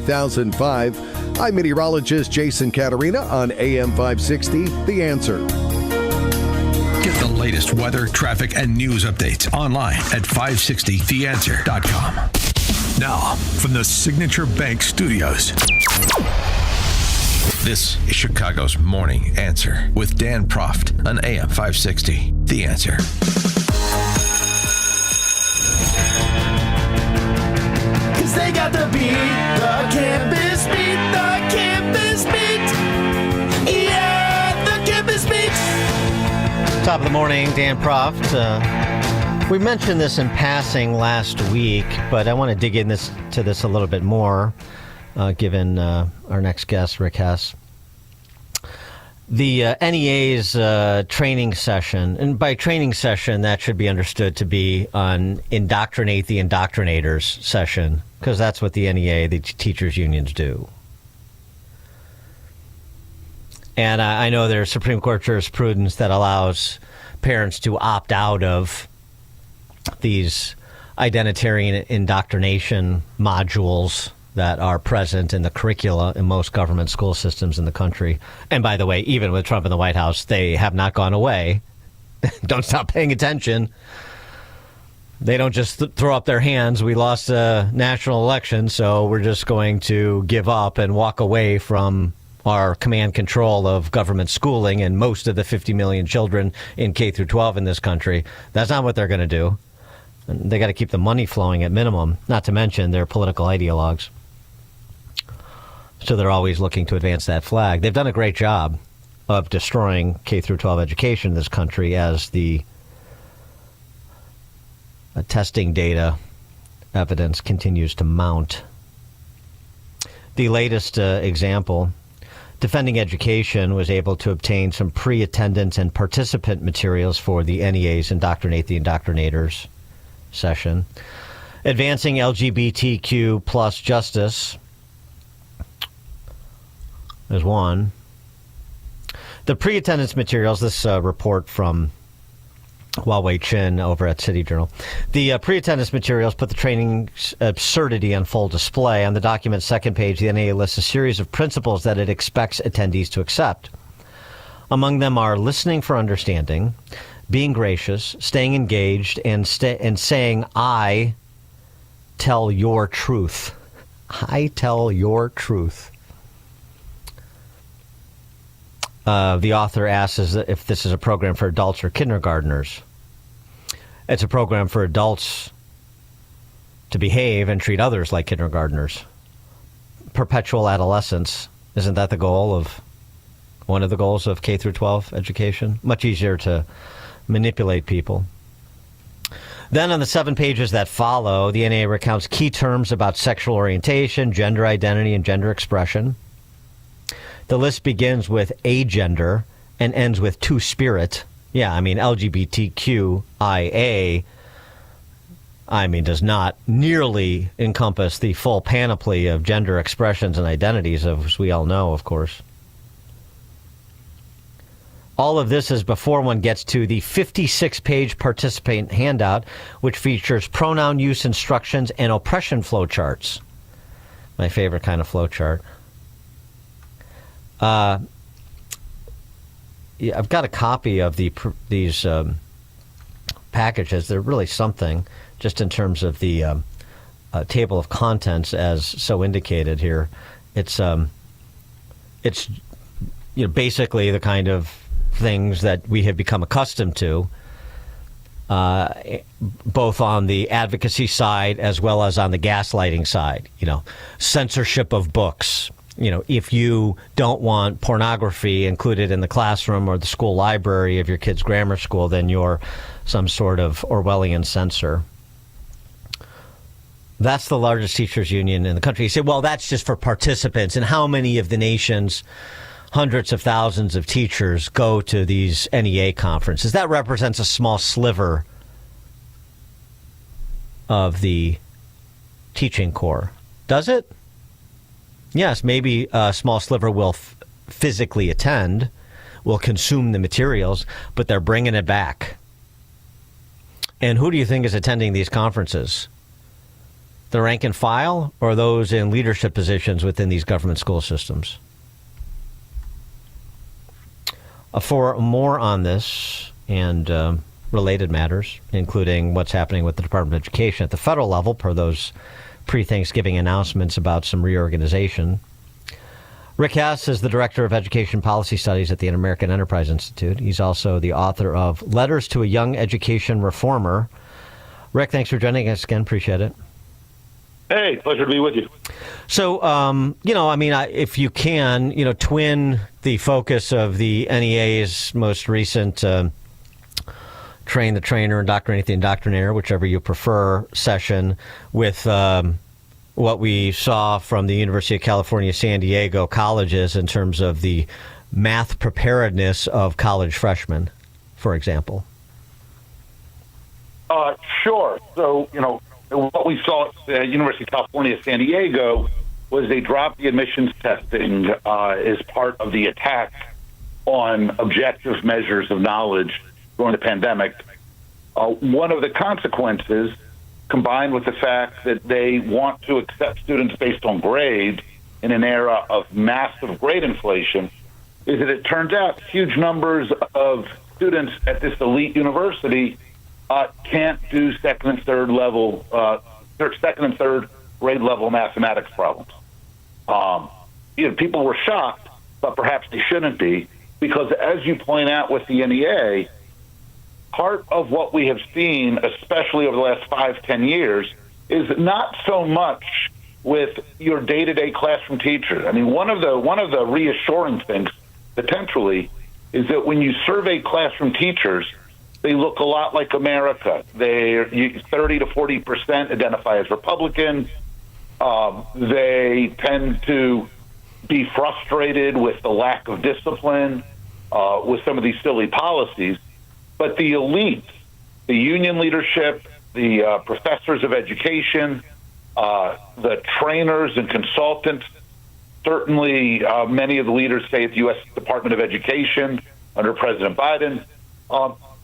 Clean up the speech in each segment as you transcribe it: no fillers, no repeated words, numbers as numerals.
2005. I'm meteorologist Jason Caterina on AM 560, The Answer. Get the latest weather, traffic, and news updates online at 560theanswer.com. Now, from the Signature Bank Studios, this is Chicago's Morning Answer with Dan Proft on AM 560, The Answer. Cause they got the beat, the campus beat, the campus beat. Yeah, the campus beat. Top of the morning, Dan Proft. We mentioned this in passing last week, but I want to dig into this a little bit more, given our next guest, Rick Hess. The NEA's training session, and by training session, that should be understood to be an indoctrinate the indoctrinators session, because that's what the NEA, the teachers' unions, do. And I know there's Supreme Court jurisprudence that allows parents to opt out of these identitarian indoctrination modules that are present in the curricula in most government school systems in the country. And by the way, even with Trump in the White House, they have not gone away. Don't stop paying attention. They don't just throw up their hands. We lost a national election, so we're just going to give up and walk away from our command control of government schooling and most of the 50 million children in K through 12 in this country. That's not what they're going to do. They got to keep the money flowing at minimum, not to mention their political ideologues. So they're always looking to advance that flag. They've done a great job of destroying K through 12 education in this country as the testing data evidence continues to mount. The latest example, Defending Education was able to obtain some pre-attendance and participant materials for the NEA's Indoctrinate the Indoctrinators session. Advancing LGBTQ plus justice is one. The pre-attendance materials, this report from Huawei Chin over at City Journal. The pre-attendance materials put the training's absurdity on full display. On the document's second page, the NEA lists a series of principles that it expects attendees to accept. Among them are listening for understanding, being gracious, staying engaged, and saying, I tell your truth. I tell your truth. The author asks if this is a program for adults or kindergartners. It's a program for adults to behave and treat others like kindergartners. Perpetual adolescence. Isn't that the goal of one of the goals of K through 12 education? Much easier to manipulate people. Then on the 7 pages that follow, the NEA recounts key terms about sexual orientation, gender identity, and gender expression. The list begins with agender and ends with two-spirit. Yeah, I mean, LGBTQIA, does not nearly encompass the full panoply of gender expressions and identities, as we all know, of course. All of this is before one gets to the 56-page participant handout, which features pronoun use instructions and oppression flowcharts. My favorite kind of flowchart. Yeah, I've got a copy of these packages. They're really something, just in terms of the table of contents, as so indicated here. It's basically the kind of things that we have become accustomed to, both on the advocacy side as well as on the gaslighting side. Censorship of books. If you don't want pornography included in the classroom or the school library of your kid's grammar school, then you're some sort of Orwellian censor. That's the largest teachers union in the country. You say, well, that's just for participants. And how many of the nation's hundreds of thousands of teachers go to these NEA conferences? That represents a small sliver of the teaching corps. Does it? Yes, maybe a small sliver will physically attend, will consume the materials, but they're bringing it back. And who do you think is attending these conferences? The rank and file, or those in leadership positions within these government school systems? For more on this and related matters, including what's happening with the Department of Education at the federal level, per those pre-Thanksgiving announcements about some reorganization, Rick Hess is the Director of Education Policy Studies at the American Enterprise Institute. He's also the author of Letters to a Young Education Reformer. Rick, thanks for joining us again. Appreciate it. Hey, pleasure to be with you. So, if you can, twin the focus of the NEA's most recent Train the Trainer, Indoctrinate the Indoctrinator, whichever you prefer, session with what we saw from the University of California, San Diego colleges in terms of the math preparedness of college freshmen, for example. Sure. So, what we saw at the University of California, San Diego, was they dropped the admissions testing as part of the attack on objective measures of knowledge during the pandemic. One of the consequences, combined with the fact that they want to accept students based on grade in an era of massive grade inflation, is that it turns out huge numbers of students at this elite university can't do second and third grade level mathematics problems. People were shocked, but perhaps they shouldn't be, because as you point out with the NEA, part of what we have seen, especially over the last 5-10 years, is not so much with your day-to-day classroom teachers. I mean, one of the reassuring things potentially is that when you survey classroom teachers, they look a lot like America. 30 to 40% identify as Republican. They tend to be frustrated with the lack of discipline, with some of these silly policies. But the elites, the union leadership, the professors of education, the trainers and consultants, certainly many of the leaders, say at the U.S. Department of Education under President Biden,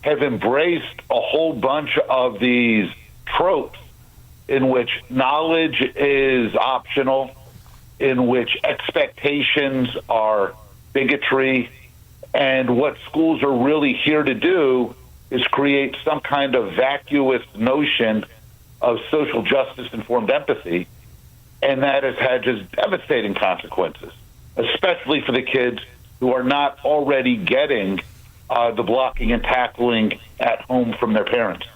have embraced a whole bunch of these tropes in which knowledge is optional, in which expectations are bigotry, and what schools are really here to do is create some kind of vacuous notion of social justice-informed empathy, and that has had just devastating consequences, especially for the kids who are not already getting the blocking and tackling at home from their parents.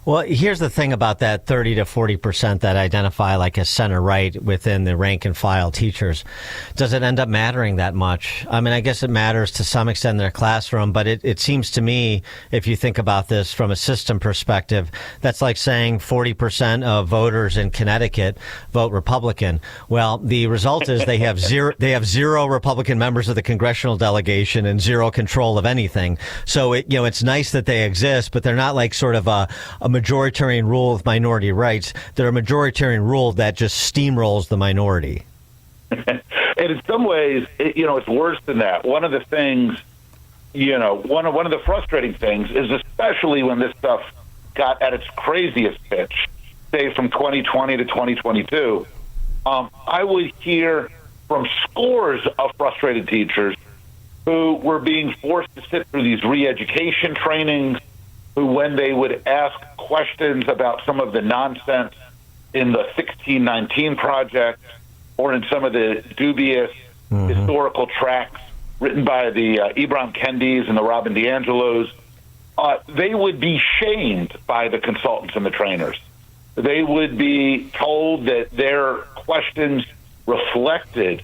Well, here's the thing about that 30 to 40% that identify like as center-right within the rank-and-file teachers. Does it end up mattering that much? I mean, I guess it matters to some extent in their classroom, but it seems to me, if you think about this from a system perspective, that's like saying 40% of voters in Connecticut vote Republican. Well, the result is they have zero Republican members of the congressional delegation and zero control of anything. So, it's nice that they exist, but they're not like sort of a majoritarian rule with minority rights. They're a majoritarian rule that just steamrolls the minority. And in some ways, it's worse than that. One of the things, one of the frustrating things is, especially when this stuff got at its craziest pitch, say from 2020 to 2022, I would hear from scores of frustrated teachers who were being forced to sit through these re-education trainings, who, when they would ask questions about some of the nonsense in the 1619 Project or in some of the dubious historical tracts written by the Ibram Kendis and the Robin DiAngelos, they would be shamed by the consultants and the trainers. They would be told that their questions reflected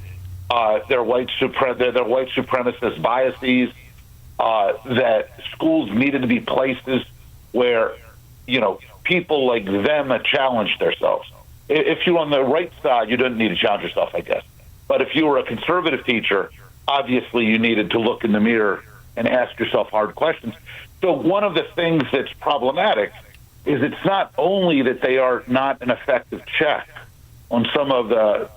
their white supremacist biases, that schools needed to be places where, people like them challenged themselves. If you're on the right side, you didn't need to challenge yourself, I guess. But if you were a conservative teacher, obviously you needed to look in the mirror and ask yourself hard questions. So one of the things that's problematic is it's not only that they are not an effective check on some of the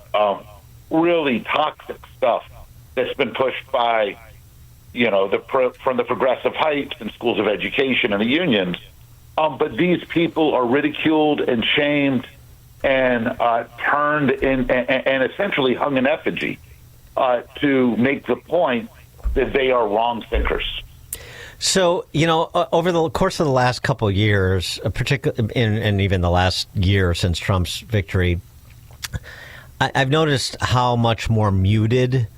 really toxic stuff that's been pushed by from the progressive heights and schools of education and the unions. But these people are ridiculed and shamed and turned in and essentially hung an effigy to make the point that they are wrong thinkers. So, over the course of the last couple of years, particularly and even the last year since Trump's victory, I've noticed how much more muted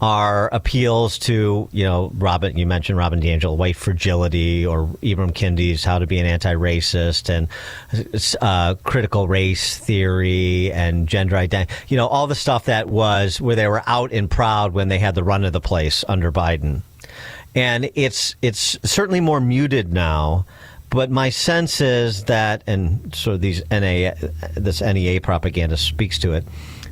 are appeals to, Robin, you mentioned Robin DiAngelo, white fragility, or Ibram Kendi's How to Be an Anti-Racist, and critical race theory and gender identity, all the stuff that was where they were out and proud when they had the run of the place under Biden. And it's certainly more muted now. But my sense is that, and so this NEA propaganda speaks to it,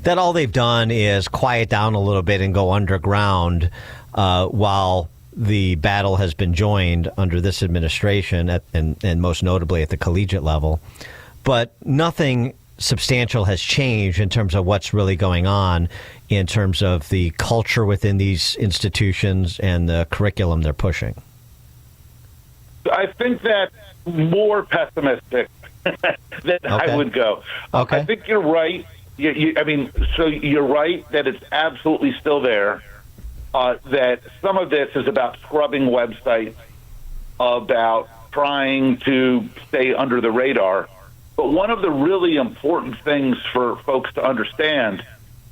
that all they've done is quiet down a little bit and go underground while the battle has been joined under this administration, and most notably at the collegiate level. But nothing substantial has changed in terms of what's really going on in terms of the culture within these institutions and the curriculum they're pushing. I think that's more pessimistic than I would go. Okay. I think you're right. So you're right that it's absolutely still there, that some of this is about scrubbing websites, about trying to stay under the radar. But one of the really important things for folks to understand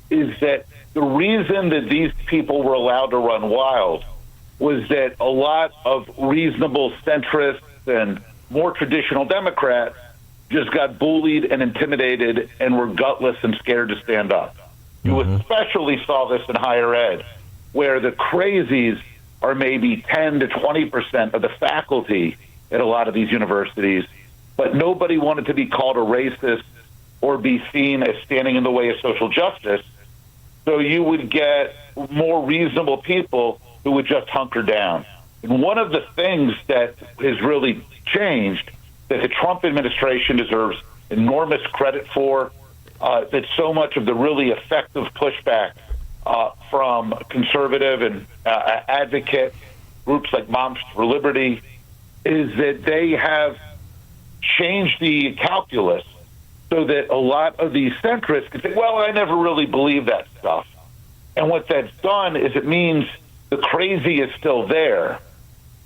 is that the reason that these people were allowed to run wild was that a lot of reasonable centrists and more traditional Democrats just got bullied and intimidated and were gutless and scared to stand up. You especially saw this in higher ed, where the crazies are maybe 10 to 20% of the faculty at a lot of these universities, but nobody wanted to be called a racist or be seen as standing in the way of social justice. So you would get more reasonable people who would just hunker down. And one of the things that has really changed, that the Trump administration deserves enormous credit for, that so much of the really effective pushback from conservative and advocate groups like Moms for Liberty, is that they have changed the calculus so that a lot of these centrists can say, well, I never really believed that stuff. And what that's done is it means the crazy is still there,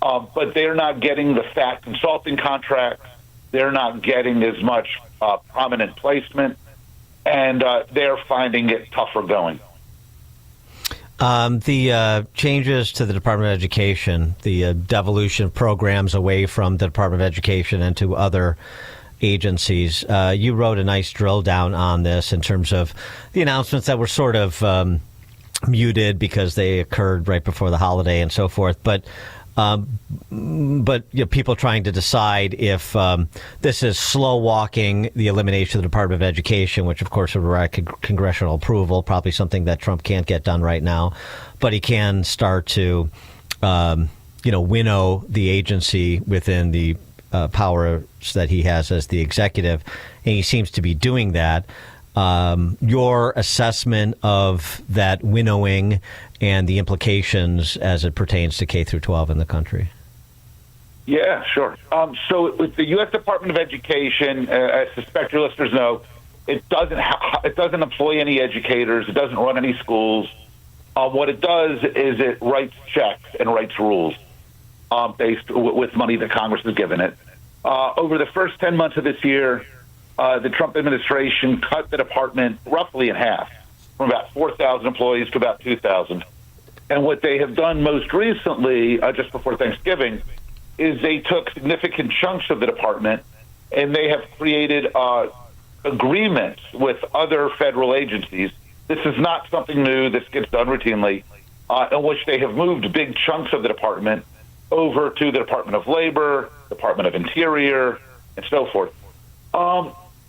but they're not getting the fat consulting contracts. They're not getting as much prominent placement, and they're finding it tougher going. The changes to the Department of Education, the devolution of programs away from the Department of Education and to other agencies. You wrote a nice drill down on this in terms of the announcements that were sort of muted because they occurred right before the holiday and so forth. But people trying to decide if this is slow walking the elimination of the Department of Education, which of course would require congressional approval, probably something that Trump can't get done right now, but he can start to winnow the agency within the powers that he has as the executive, and he seems to be doing that. Your assessment of that winnowing and the implications as it pertains to K through 12 in the country? Yeah, sure. So with the U.S. Department of Education, I suspect your listeners know, it doesn't employ any educators. It doesn't run any schools. What it does is it writes checks and writes rules based with money that Congress has given it. Over the first 10 months of this year, the Trump administration cut the department roughly in half, from about 4,000 employees to about 2,000. And what they have done most recently, just before Thanksgiving, is they took significant chunks of the department and they have created agreements with other federal agencies. This is not something new. This gets done routinely, in which they have moved big chunks of the department over to the Department of Labor, Department of Interior, and so forth.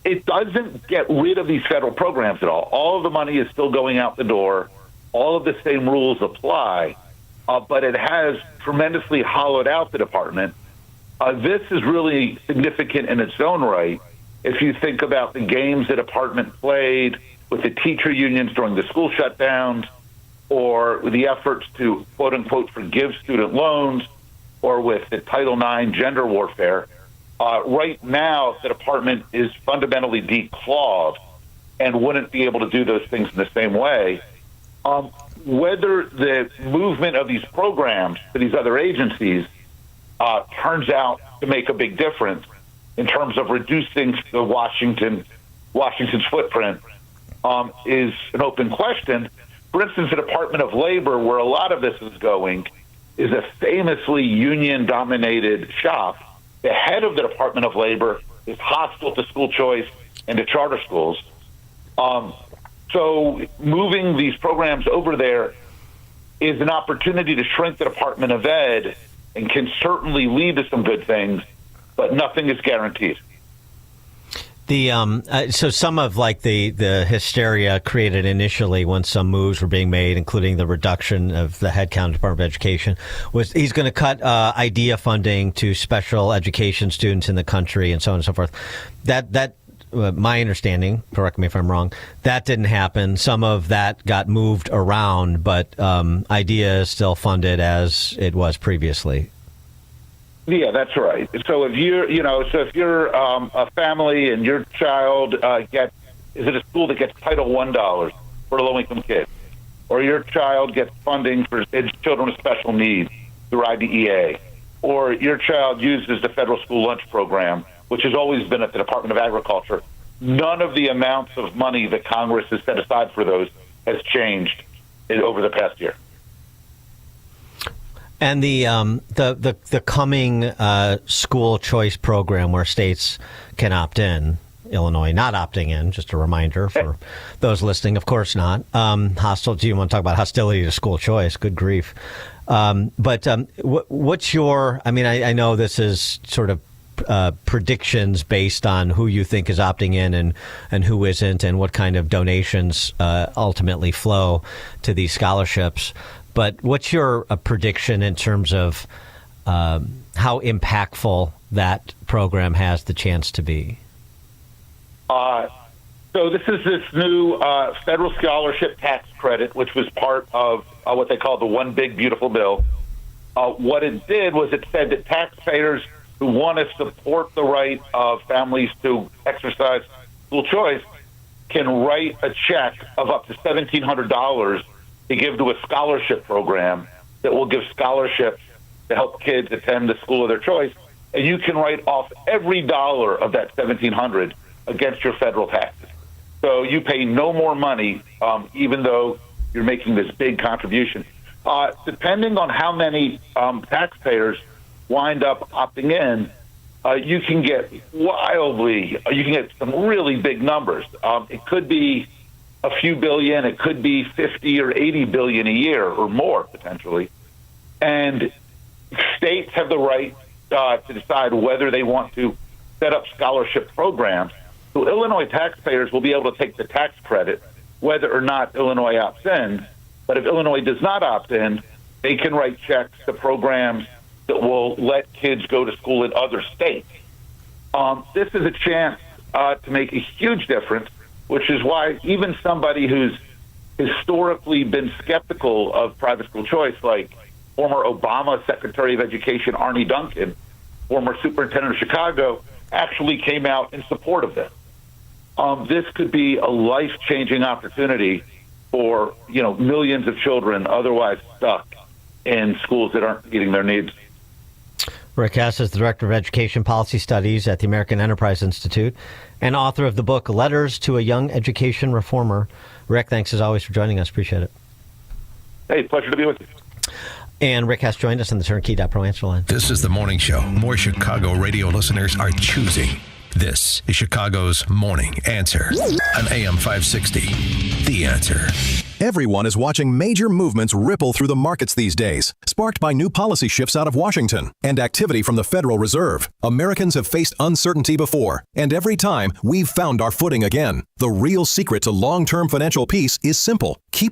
It doesn't get rid of these federal programs at all. All of the money is still going out the door. All of the same rules apply, but it has tremendously hollowed out the department. This is really significant in its own right. If you think about the games the department played with the teacher unions during the school shutdowns, or with the efforts to, quote unquote, forgive student loans, or with the Title IX gender warfare, Right now, the department is fundamentally declawed and wouldn't be able to do those things in the same way. Whether the movement of these programs to these other agencies turns out to make a big difference in terms of reducing the Washington's footprint is an open question. For instance, the Department of Labor, where a lot of this is going, is a famously union-dominated shop. The head of the Department of Labor is hostile to school choice and to charter schools. So moving these programs over there is an opportunity to shrink the Department of Ed and can certainly lead to some good things, but nothing is guaranteed. So some of the hysteria created initially when some moves were being made, including the reduction of the headcount of the Department of Education, was he's going to cut IDEA funding to special education students in the country and so on and so forth. That my understanding, correct me if I'm wrong, that didn't happen. Some of that got moved around, but IDEA is still funded as it was previously. Yeah, that's right. So if you're a family and your child is at a school that gets Title I dollars for low-income kids, or your child gets funding for children with special needs through IDEA, or your child uses the federal school lunch program, which has always been at the Department of Agriculture, none of the amounts of money that Congress has set aside for those has changed over the past year. And the coming school choice program where states can opt in, Illinois not opting in, just a reminder for those listening, of course not. Do you want to talk about hostility to school choice? Good grief. But what's your, I know this is sort of predictions based on who you think is opting in and who isn't, and what kind of donations ultimately flow to these scholarships. But what's your prediction in terms of how impactful that program has the chance to be? So this is this new federal scholarship tax credit, which was part of what they call the One Big Beautiful Bill. What it did was it said that taxpayers who want to support the right of families to exercise school choice can write a check of up to $1,700 to give to a scholarship program that will give scholarships to help kids attend the school of their choice. And you can write off every dollar of that $1,700 against your federal taxes. So you pay no more money, even though you're making this big contribution. Depending on how many taxpayers wind up opting in, you can get some really big numbers. It could be a few billion, it could be 50 or 80 billion a year or more potentially. And states have the right to decide whether they want to set up scholarship programs. So Illinois taxpayers will be able to take the tax credit whether or not Illinois opts in. But if Illinois does not opt in, they can write checks to programs that will let kids go to school in other states. This is a chance to make a huge difference, which is why even somebody who's historically been skeptical of private school choice, like former Obama Secretary of Education Arne Duncan, former superintendent of Chicago, actually came out in support of this. This could be a life-changing opportunity for millions of children otherwise stuck in schools that aren't meeting their needs. Rick Hess is the Director of Education Policy Studies at the American Enterprise Institute and author of the book Letters to a Young Education Reformer. Rick, thanks as always for joining us. Appreciate it. Hey, pleasure to be with you. And Rick Hess joined us on the Turnkey.Pro answer line. This is the morning show more Chicago radio listeners are choosing. This is Chicago's Morning Answer on AM 560. The Answer. Everyone is watching major movements ripple through the markets these days, sparked by new policy shifts out of Washington and activity from the Federal Reserve. Americans have faced uncertainty before, and every time, we've found our footing again. The real secret to long-term financial peace is simple. Keep